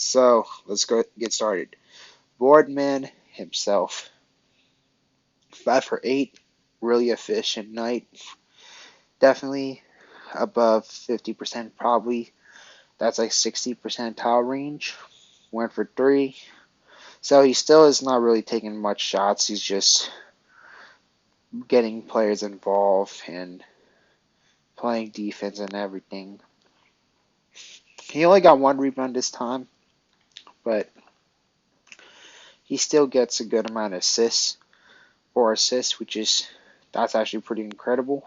So let's go get started. Boardman himself, 5 for 8, really efficient night. Definitely above 50%, probably. That's like 60 percentile range. Went for 3. So he still is not really taking much shots. He's just getting players involved and playing defense and everything. He only got 1 rebound this time, but he still gets a good amount of assists, which is that's actually pretty incredible.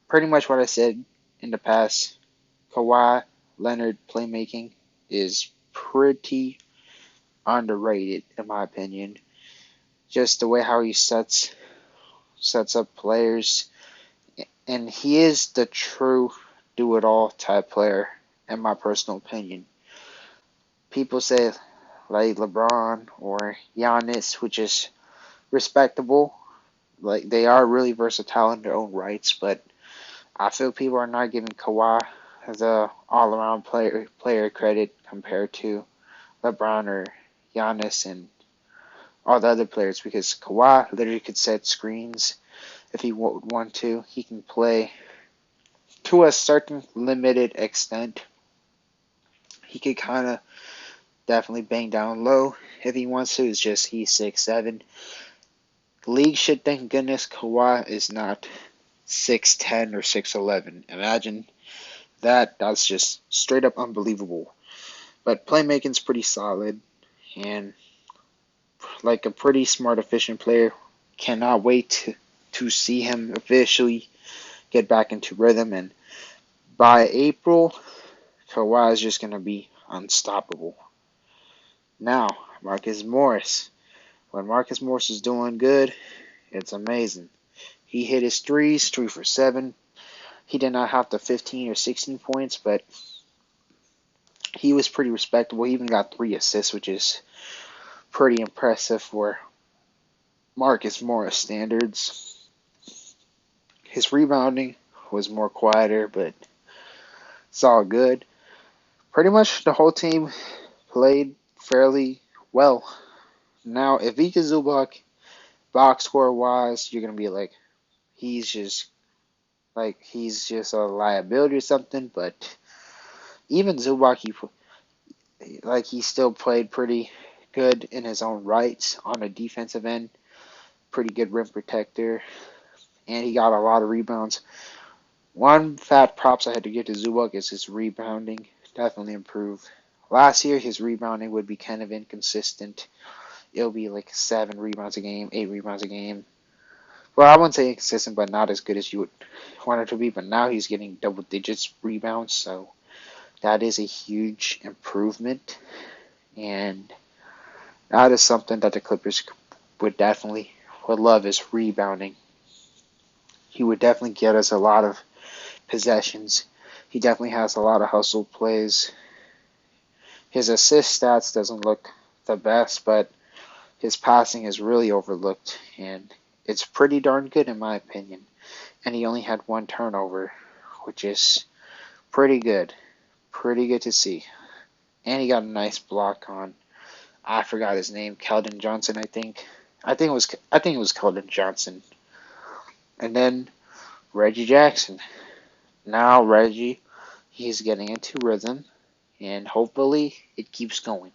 Pretty much what I said in the past. Kawhi Leonard playmaking is pretty underrated in my opinion. Just the way how he sets up players, and he is the true do it all type player in my personal opinion. People say like LeBron or Giannis, which is respectable. Like they are really versatile in their own rights, but I feel people are not giving Kawhi as a all-around player credit compared to LeBron or Giannis and all the other players because Kawhi literally could set screens if he would want to. He can play to a certain limited extent. He could kind of definitely bang down low if he wants to. It's just he's 6'7". The league should thank goodness Kawhi is not 6'10 or 6'11. Imagine that. That's just straight up unbelievable. But playmaking's pretty solid, and like a pretty smart, efficient player. Cannot wait to see him officially get back into rhythm. And by April, Kawhi is just going to be unstoppable. Now, Marcus Morris. When Marcus Morris is doing good, it's amazing. He hit his threes, 3 for 7. He did not have the 15 or 16 points, but he was pretty respectable. He even got 3 assists, which is pretty impressive for Marcus Morris standards. His rebounding was more quieter, but it's all good. Pretty much the whole team played fairly well. Now, if Vika Zubac, box score wise, you're gonna be like, he's just he's just a liability or something. But even Zubac, he still played pretty good in his own rights on the defensive end. Pretty good rim protector, and he got a lot of rebounds. One fat props I had to give to Zubac is his rebounding. Definitely improved. Last year, his rebounding would be kind of inconsistent. It'll be like 7 rebounds a game, 8 rebounds a game. Well, I wouldn't say inconsistent, but not as good as you would want it to be. But now he's getting double digits rebounds, so that is a huge improvement. And that is something that the Clippers would love is rebounding. He would definitely get us a lot of possessions. He definitely has a lot of hustle plays. His assist stats doesn't look the best, but his passing is really overlooked, and it's pretty darn good in my opinion. And he only had 1 turnover, which is pretty good. Pretty good to see. And he got a nice block on, I forgot his name, Keldon Johnson, I think. I think it was Keldon Johnson. And then Reggie Jackson. Now Reggie, he's getting into rhythm, and hopefully it keeps going.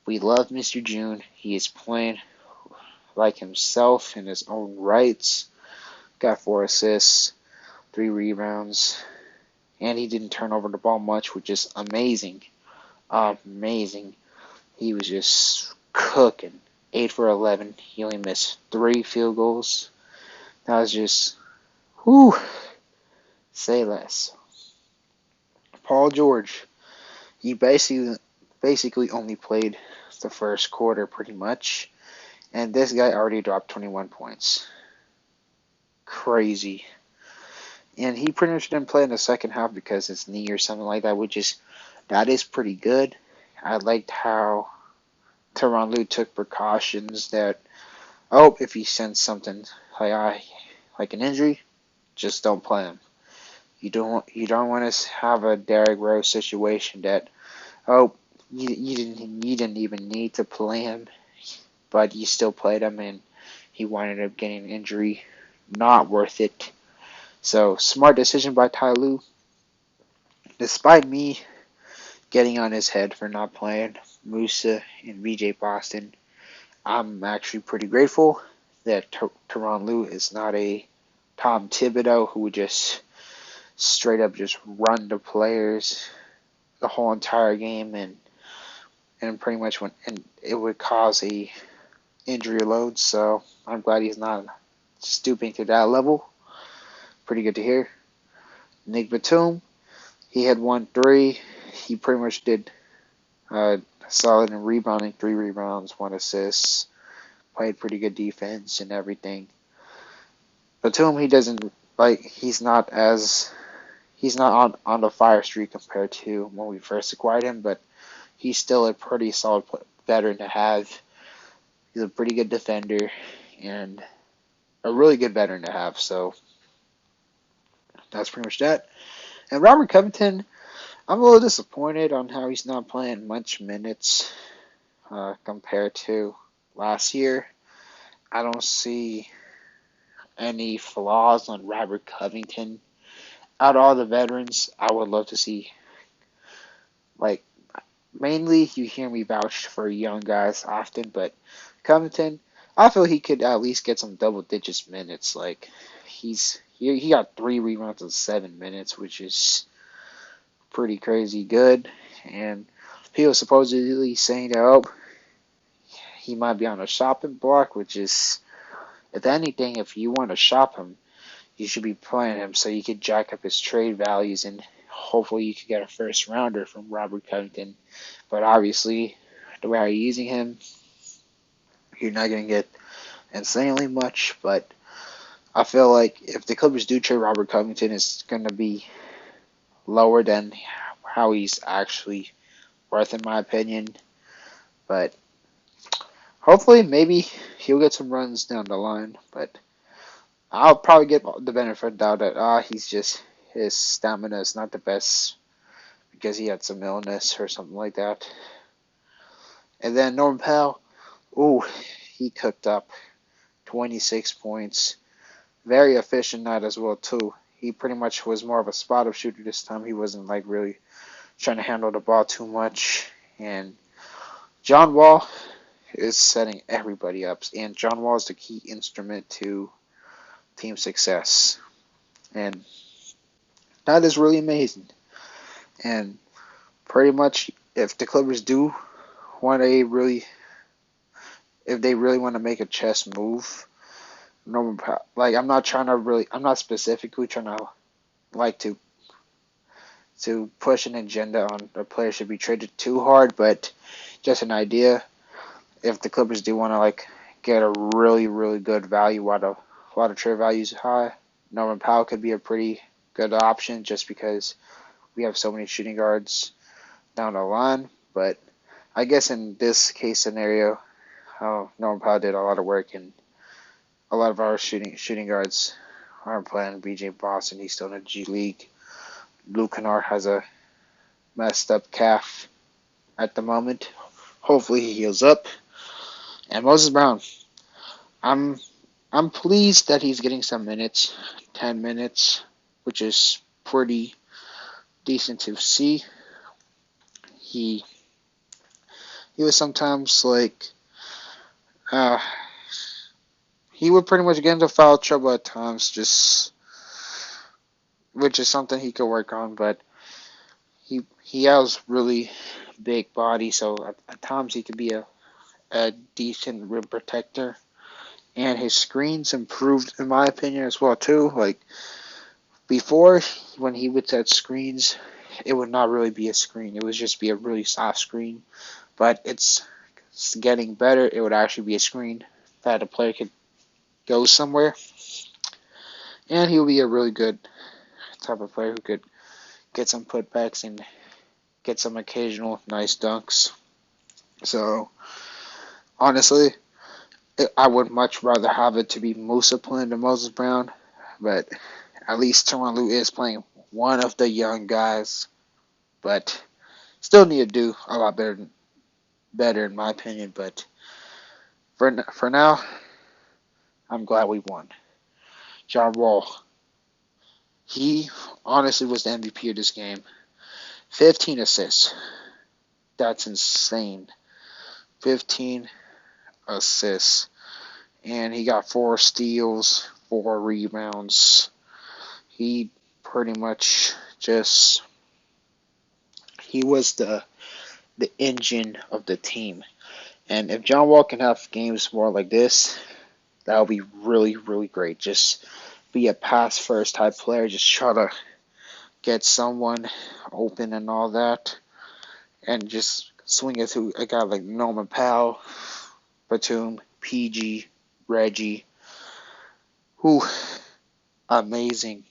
We love Mr. June. He is playing like himself in his own rights. Got 4 assists, 3 rebounds, and he didn't turn over the ball much, which is amazing. Amazing. He was just cooking. 8 for 11. He only missed 3 field goals. That was just, whew, say less. Paul George. He basically only played the first quarter pretty much. And this guy already dropped 21 points. Crazy. And he pretty much didn't play in the second half because his knee or something like that, that is pretty good. I liked how Tyronn Lue took precautions that, if he sends something like an injury, just don't play him. You don't want to have a Derrick Rose situation that, Oh, you didn't even need to play him, but you still played him, and he wound up getting an injury. Not worth it. So smart decision by Ty Lue. Despite me getting on his head for not playing Musa and VJ Boston, I'm actually pretty grateful that Tyronn Lue is not a Tom Thibodeau who would just straight up just run the players the whole entire game and pretty much and it would cause a injury load. So I'm glad he's not stooping to that level. Pretty good to hear. Nick Batum, he had 1 3. He pretty much did solid in rebounding, 3 rebounds, 1 assist. Played pretty good defense and everything. Batum, he doesn't like. He's not on the fire streak compared to when we first acquired him, but he's still a pretty solid veteran to have. He's a pretty good defender and a really good veteran to have. So that's pretty much that. And Robert Covington, I'm a little disappointed on how he's not playing much minutes compared to last year. I don't see any flaws on Robert Covington. Out of all the veterans, I would love to see, like, mainly you hear me vouch for young guys often, but Covington, I feel he could at least get some double digits minutes. Like, he got 3 rebounds in 7 minutes, which is pretty crazy good. And people supposedly saying that, oh, he might be on a shopping block, which is, if anything, if you want to shop him, you should be playing him so you could jack up his trade values and hopefully you could get a first rounder from Robert Covington. But obviously, the way you're using him, you're not going to get insanely much. But I feel like if the Clippers do trade Robert Covington, it's going to be lower than how he's actually worth, in my opinion. But hopefully, maybe he'll get some runs down the line. But I'll probably get the benefit of the doubt that his stamina is not the best because he had some illness or something like that. And then Norman Powell, ooh, he cooked up 26 points. Very efficient night as well too. He pretty much was more of a spot-up shooter this time. He wasn't like really trying to handle the ball too much. And John Wall is setting everybody up. And John Wall is the key instrument to team success. And that is really amazing. And pretty much if the Clippers do want a really, if they really want to make a chess move, like I'm not specifically trying to like to push an agenda on a player should be traded too hard, but just an idea. If the Clippers do want to like get a really really good value while a lot of trade values high, Norman Powell could be a pretty good option just because we have so many shooting guards down the line. But I guess in this case scenario, Norman Powell did a lot of work, and a lot of our shooting guards aren't playing. BJ Boston, he's still in the G League. Luke Kennard has a messed up calf at the moment. Hopefully he heals up. And Moses Brown, I'm I'm pleased that he's getting some minutes, 10 minutes, which is pretty decent to see. He he was sometimes like uh, he would pretty much get into foul trouble at times, just which is something he could work on. But he has really big body, so at times he could be a decent rim protector. And his screens improved, in my opinion, as well too. Like before, when he would set screens, it would not really be a screen. It would just be a really soft screen. But it's getting better. It would actually be a screen that a player could go somewhere. And he would be a really good type of player who could get some putbacks and get some occasional nice dunks. So, honestly, I would much rather have it to be Musa playing than Moses Brown. But at least Tyronn Lue is playing one of the young guys. But Still need to do a lot better in my opinion, but for now, I'm glad we won. John Wall, he honestly was the MVP of this game. 15 assists. That's insane. 15 assists. And he got 4 steals, 4 rebounds. He pretty much just he was the engine of the team. And if John Wall can have games more like this, that would be really, really great. Just be a pass first type player. Just try to get someone open and all that. And just swing it to a guy like Norman Powell, Batum, PG, Reggie. Who amazing.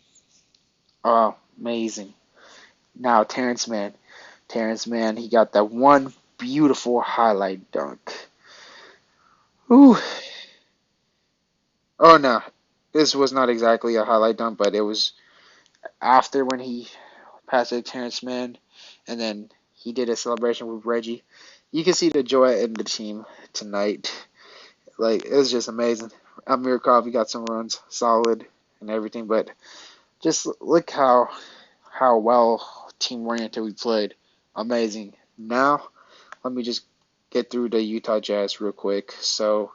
Amazing. Now Terrence Mann. Terrence Mann, he got that one beautiful highlight dunk. Ooh. Oh no. This was not exactly a highlight dunk, but it was after when he passed it to Terrence Mann and then he did a celebration with Reggie. You can see the joy in the team tonight. Like it was just amazing. Amir Coffey got some runs, solid and everything, but just look how well team oriented we played. Amazing. Now let me just get through the Utah Jazz real quick. So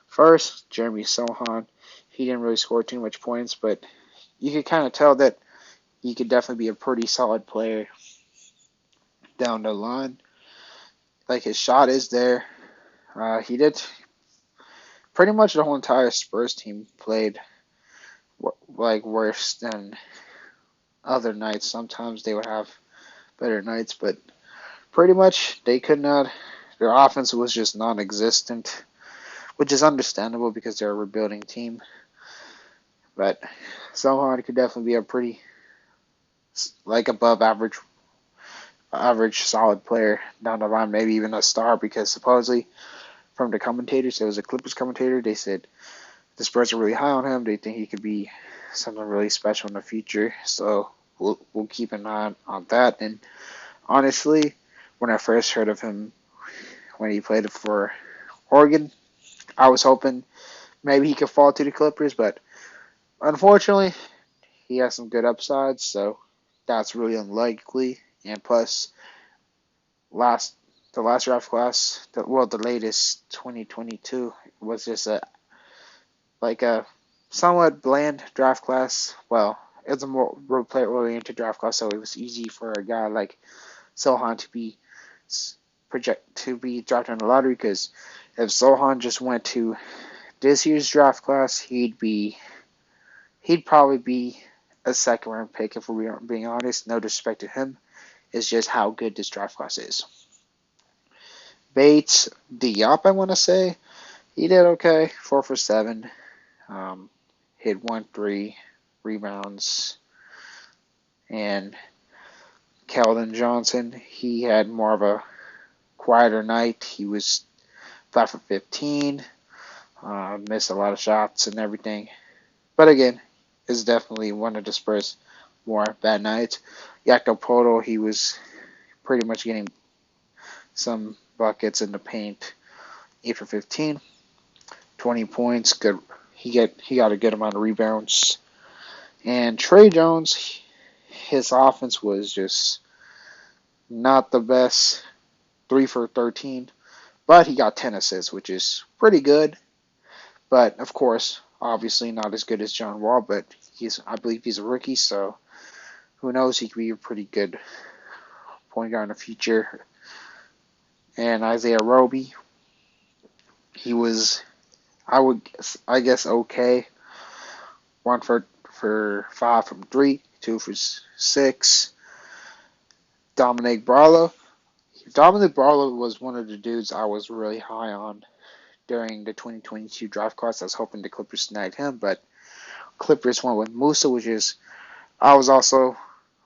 first, Jeremy Sohan. He didn't really score too much points, but you could kind of tell that he could definitely be a pretty solid player down the line. Like his shot is there. He did pretty much the whole entire Spurs team played like worse than other nights. Sometimes they would have better nights, but pretty much they could not. Their offense was just non-existent, which is understandable because they're a rebuilding team. But somehow it could definitely be a pretty like above average solid player down the line, maybe even a star because supposedly from the commentators, there was a Clippers commentator, they said the Spurs are really high on him. They think he could be something really special in the future. So we'll keep an eye on that. And honestly, when I first heard of him when he played for Oregon, I was hoping maybe he could fall to the Clippers, but unfortunately, he has some good upsides, so that's really unlikely. And plus, last the last draft class, the latest 2022 was just a somewhat bland draft class. Well, it's a more role player oriented draft class, so it was easy for a guy like Sohan to be drafted in the lottery. Because if Sohan just went to this year's draft class, he'd probably be a second round pick if we're being honest. No disrespect to him, it's just how good this draft class is. Bates Diop, I want to say he did okay, 4 for 7. Um, hit 1 3 rebounds, and Keldon Johnson, he had more of a quieter night. He was 5 for 15, missed a lot of shots and everything. But again, it's definitely one of the Spurs' more bad nights. Jakob Poeltl, he was pretty much getting some buckets in the paint. 8 for 15, 20 points. Good. He got a good amount of rebounds. And Trey Jones, his offense was just not the best. 3 for 13, but he got 10 assists, which is pretty good. But of course, obviously not as good as John Wall. But I believe he's a rookie, so who knows? He could be a pretty good point guard in the future. And Isaiah Roby, he was, I guess, okay. 1 for 5 from 3, 2 for 6. Dominic Barlow. Dominic Barlow was one of the dudes I was really high on during the 2022 draft class. I was hoping the Clippers snagged him, but Clippers went with Musa, which is I was also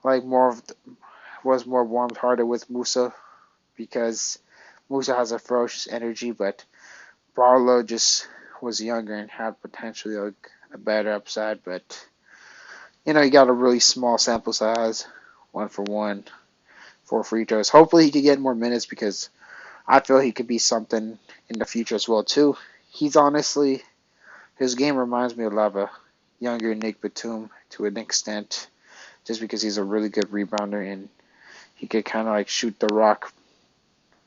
like was more warm-hearted with Musa because Musa has a ferocious energy, but Barlow just was younger and had potentially a better upside, but he got a really small sample size, 1 for 1, for free throws. Hopefully he could get more minutes because I feel he could be something in the future as well too. He's honestly his game reminds me a lot of a younger Nick Batum to an extent, just because he's a really good rebounder and he could kind of like shoot the rock.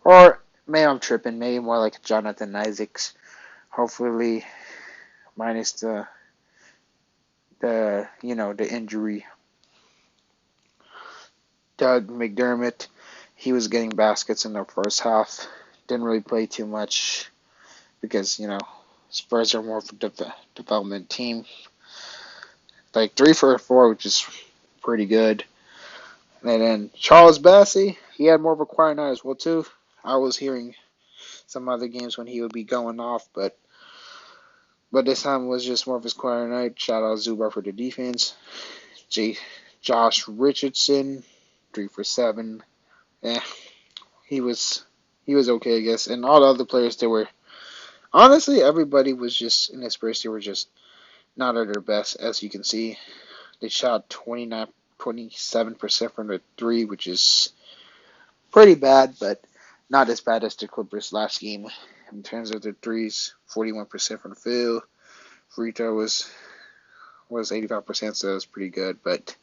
Or maybe I'm tripping, maybe more like Jonathan Isaacs. Hopefully, minus the injury. Doug McDermott, he was getting baskets in the first half. Didn't really play too much because Spurs are more of a development team. Like 3 for 4, which is pretty good. And then Charles Bassey, he had more of a quiet night as well too. I was hearing some other games when he would be going off, but this time was just more of his quiet night. Shout out Zubar for the defense. Josh Richardson, 3 for 7. Eh, he was okay, I guess. And all the other players, they were honestly everybody was just in this Spurs. They were just not at their best, as you can see. They shot 27% from the three, which is pretty bad, but not as bad as the Clippers last game. In terms of the threes, 41% from the field. Free throw was 85%, so it was pretty good. But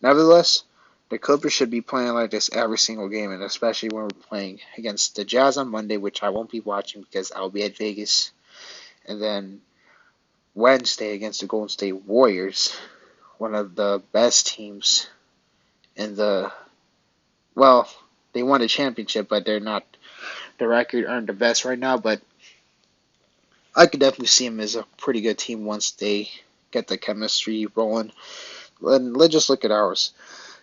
nevertheless, the Clippers should be playing like this every single game, and especially when we're playing against the Jazz on Monday, which I won't be watching because I'll be at Vegas. And then Wednesday against the Golden State Warriors, one of the best teams in well, they won a championship, but they're not, the record aren't the best right now, but I could definitely see them as a pretty good team once they get the chemistry rolling. And let's just look at ours.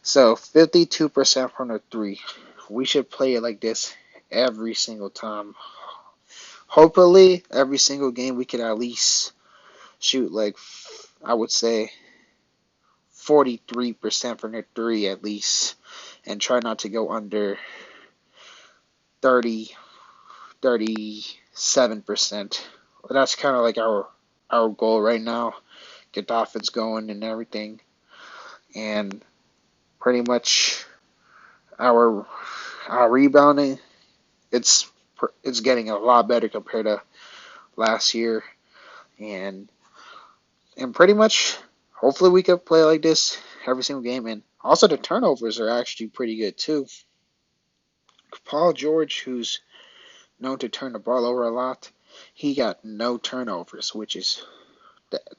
So 52% from the three. We should play it like this every single time. Hopefully, every single game we could at least shoot like, I would say, 43% from the three at least, and try not to go under 37%. That's kind of like our goal right now. Get the offense going and everything, and pretty much our rebounding. It's getting a lot better compared to last year, and pretty much hopefully we could play like this every single game. And also the turnovers are actually pretty good too. Paul George, who's known to turn the ball over a lot, he got no turnovers, which is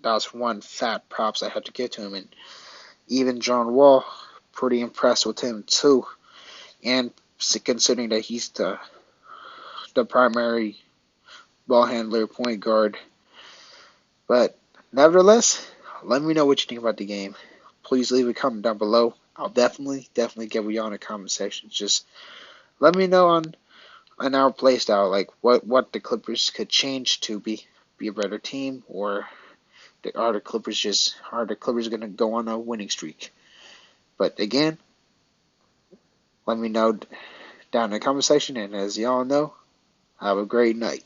that's one fat props I have to give to him. And even John Wall, pretty impressed with him too. And considering that he's the primary ball handler, point guard. But nevertheless, let me know what you think about the game. Please leave a comment down below. I'll definitely get with you in the comment section. Just let me know on our play style, like what the Clippers could change to be a better team, or are the Clippers gonna go on a winning streak? But again, let me know down in the comment section, and as y'all know, have a great night.